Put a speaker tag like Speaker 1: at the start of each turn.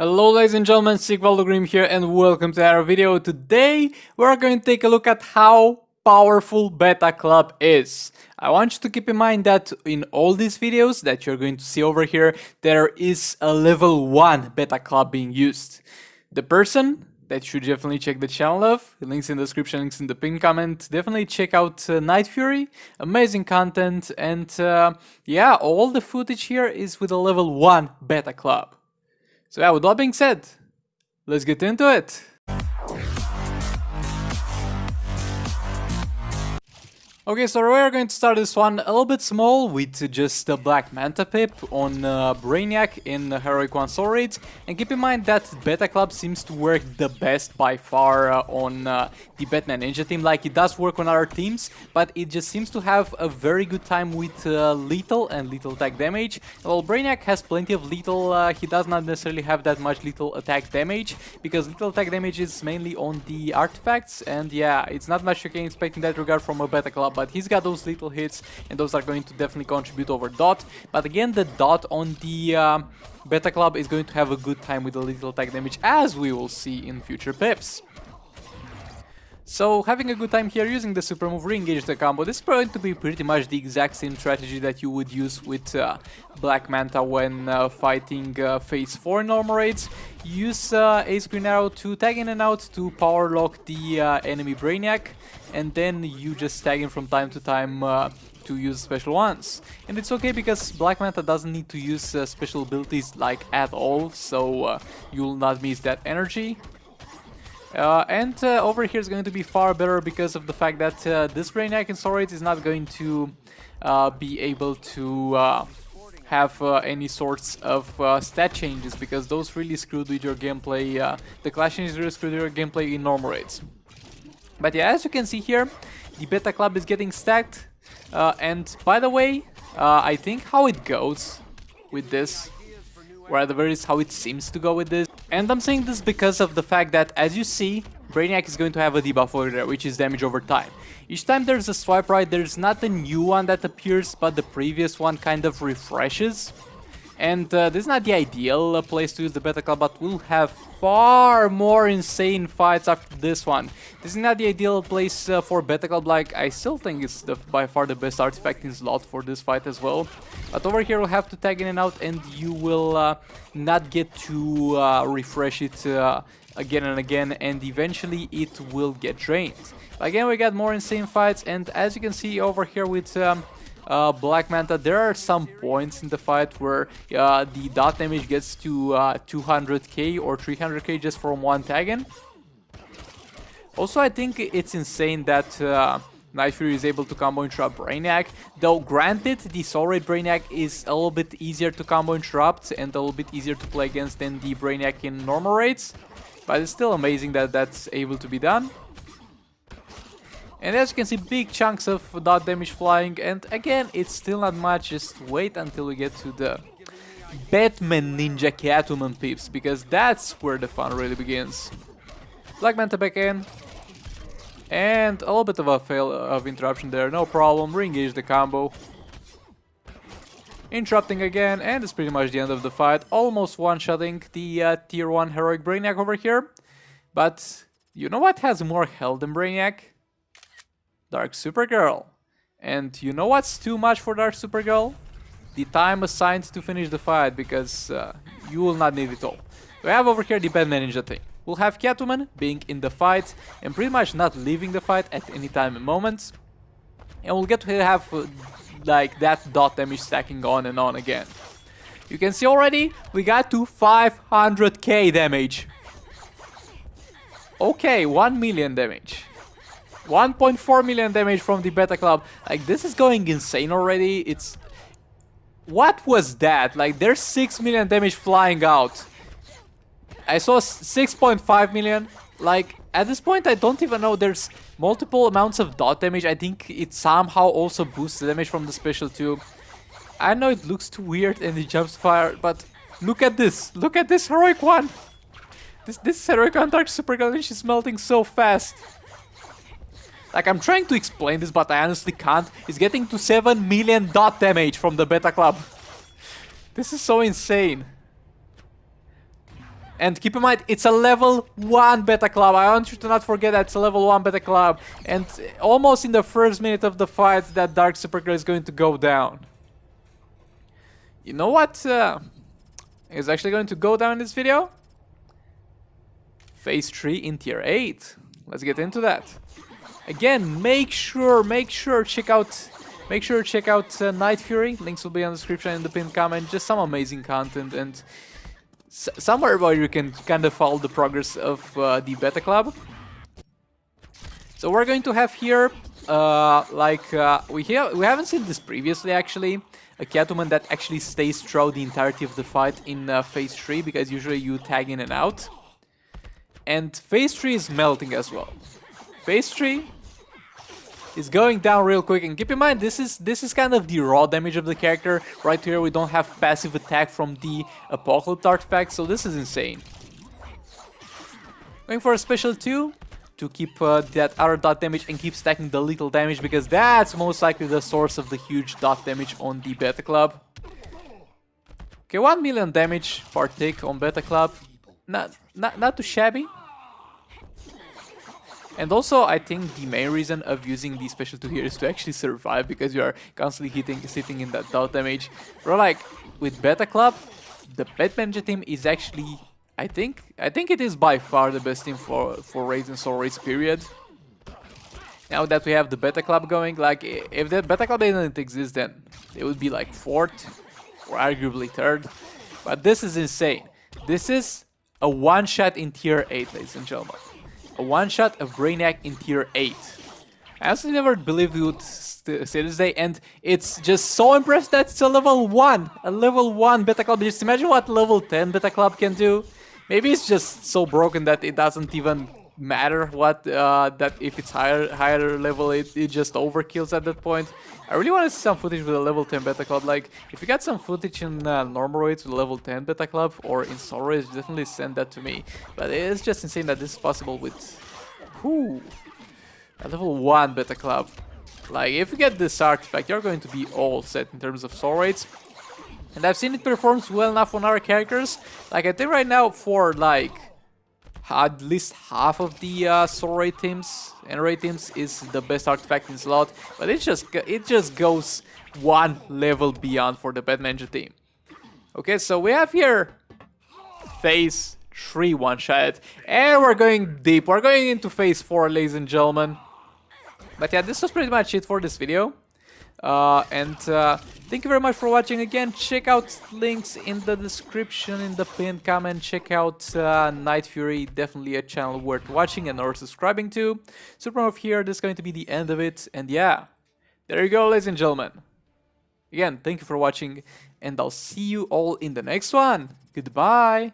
Speaker 1: Hello ladies and gentlemen, thewierdguy here and welcome to our video. Today we're going to take a look at how powerful Beta Club is. I want you to keep in mind that in all these videos that you're going to see over here, there is a level 1 Beta Club being used. The person that you should definitely check the channel of, links in the description, links in the pinned comment, definitely check out Night Fury, amazing content, and yeah, all the footage here is with a level 1 Beta Club. So yeah, with that being said, let's get into it. Okay, so we're going to start this one a little bit small with just the Black Manta pip on Brainiac in Heroic 1 Soul Raids. And keep in mind that Beta Club seems to work the best by far on the Batman Ninja team. Like, it does work on other teams, but it just seems to have a very good time with lethal and lethal attack damage. While Brainiac has plenty of lethal, he does not necessarily have that much lethal attack damage, because lethal attack damage is mainly on the artifacts, and yeah, it's not much you can expect in that regard from a Beta Club. But he's got those lethal hits, and those are going to definitely contribute over Dot. But again, the Dot on the Beta Club is going to have a good time with the lethal attack damage, as we will see in future pips. So, having a good time here using the super move, re-engage the combo. This is going to be pretty much the exact same strategy that you would use with Black Manta when fighting phase 4 normal raids. Use Ace Green Arrow to tag in and out to power lock the enemy Brainiac, and then you just tag in from time to time to use special ones. And it's okay because Black Manta doesn't need to use special abilities like at all, so you'll not miss that energy. And over here is going to be far better because of the fact that this Brainiac in Soul Raids is not going to be able to have any sorts of stat changes, because those really screwed with your gameplay. The clash changes really screwed with your gameplay in normal raids. But yeah, as you can see here, the Beta Club is getting stacked. And by the way, I think how it goes with this, or at the very least how it seems to go with this. And I'm saying this because of the fact that, as you see, Brainiac is going to have a debuff over there, which is damage over time. Each time there's a swipe right, there's not a new one that appears, but the previous one kind of refreshes. And this is not the ideal place to use the Beta Club, but we'll have far more insane fights after this one. This is not the ideal place for Beta Club. Like, I still think it's by far the best artifact in slot for this fight as well. But over here we'll have to tag in and out, and you will not get to refresh it again and again, and eventually it will get drained. Again, we got more insane fights, and as you can see over here with Black Manta, there are some points in the fight where the dot damage gets to 200k or 300k just from one tag-in. Also, I think it's insane that Night Fury is able to combo interrupt Brainiac, though granted the Soul Raid Brainiac is a little bit easier to combo interrupt and a little bit easier to play against than the Brainiac in normal raids, but it's still amazing that that's able to be done. And as you can see, big chunks of dot damage flying, and again, it's still not much. Just wait until we get to the Batman Ninja Catwoman pips, because that's where the fun really begins. Black Manta back in, and a little bit of a fail of interruption there, no problem. Re-engage the combo. Interrupting again, and it's pretty much the end of the fight. Almost one-shotting the tier 1 Heroic Brainiac over here. But you know what has more health than Brainiac? Dark Supergirl. And you know what's too much for Dark Supergirl? The time assigned to finish the fight, because you will not need it all. We have over here the Batman Ninja thing. We'll have Catwoman being in the fight and pretty much not leaving the fight at any time and moment. And we'll get to have like that dot damage stacking on and on again. You can see already we got to 500k damage. Okay, 1 million damage. 1.4 million damage from the Beta Club. Like, this is going insane already. It's... What was that? Like, there's 6 million damage flying out. I saw 6.5 million. Like, at this point, I don't even know. There's multiple amounts of dot damage. I think it somehow also boosts the damage from the special too. I know it looks too weird and it jumps fire, but look at this. Look at this Heroic 1. This Heroic 1 Dark Supergirl, and she's melting so fast. Like, I'm trying to explain this, but I honestly can't. It's getting to 7 million dot damage from the Beta Club. This is so insane. And keep in mind, it's a level 1 beta club. I want you to not forget that it's a level 1 beta club. And almost in the first minute of the fight, that Dark Supergirl is going to go down. You know what is actually going to go down in this video? Phase 3 in Tier 8. Let's get into that. Again, make sure check out Night Fury. Links will be in the description and the pinned comment. Just some amazing content and somewhere where you can kind of follow the progress of the beta club. So we're going to have here, we haven't seen this previously actually, a Catwoman that actually stays throughout the entirety of the fight in Phase 3, because usually you tag in and out. And Phase 3 is melting as well. Phase 3 is going down real quick, and keep in mind this is kind of the raw damage of the character. Right here we don't have passive attack from the Apocalypse artifact, so this is insane. Going for a special 2 to keep that other dot damage and keep stacking the lethal damage, because that's most likely the source of the huge dot damage on the Beta Club. Okay, 1 million damage per tick on Beta Club. Not too shabby. And also, I think the main reason of using the special 2 here is to actually survive, because you are constantly sitting in that dot damage. Bro, like, with Beta Club, the Batman team is actually, I think it is by far the best team for raids and soul raids, period. Now that we have the Beta Club going, like, if the Beta Club didn't exist, then it would be like 4th, or arguably 3rd. But this is insane. This is a one-shot in Tier 8, ladies and gentlemen. A one-shot of Brainiac in Tier 8. I honestly never believed we would say this day, and it's just so impressive that it's a level 1. A level 1 Beta Club. Just imagine what level 10 Beta Club can do. Maybe it's just so broken that it doesn't even matter what that if it's higher level, it just overkills at that point. I really want to see some footage with a level 10 Beta Club. Like, if you got some footage in normal raids with a level 10 Beta Club or in soul raids, definitely send that to me. But it's just insane that this is possible with a level 1 Beta Club. Like, if you get this artifact, you're going to be all set in terms of soul raids. And I've seen it performs well enough on other characters. Like, I think right now for like at least half of the soul raid teams and raid teams is the best artifact in slot, but it just goes one level beyond for the Batman team. Okay, so we have here Phase 3 one-shot, and we're going deep. We're going into Phase 4, ladies and gentlemen. But yeah, this was pretty much it for this video. Thank you very much for watching. Again, check out links in the description, in the pinned comment. Check out Night Fury, definitely a channel worth watching and or subscribing to. Supermove here, this is going to be the end of it, and yeah, there you go, ladies and gentlemen. Again, thank you for watching, and I'll see you all in the next one. Goodbye.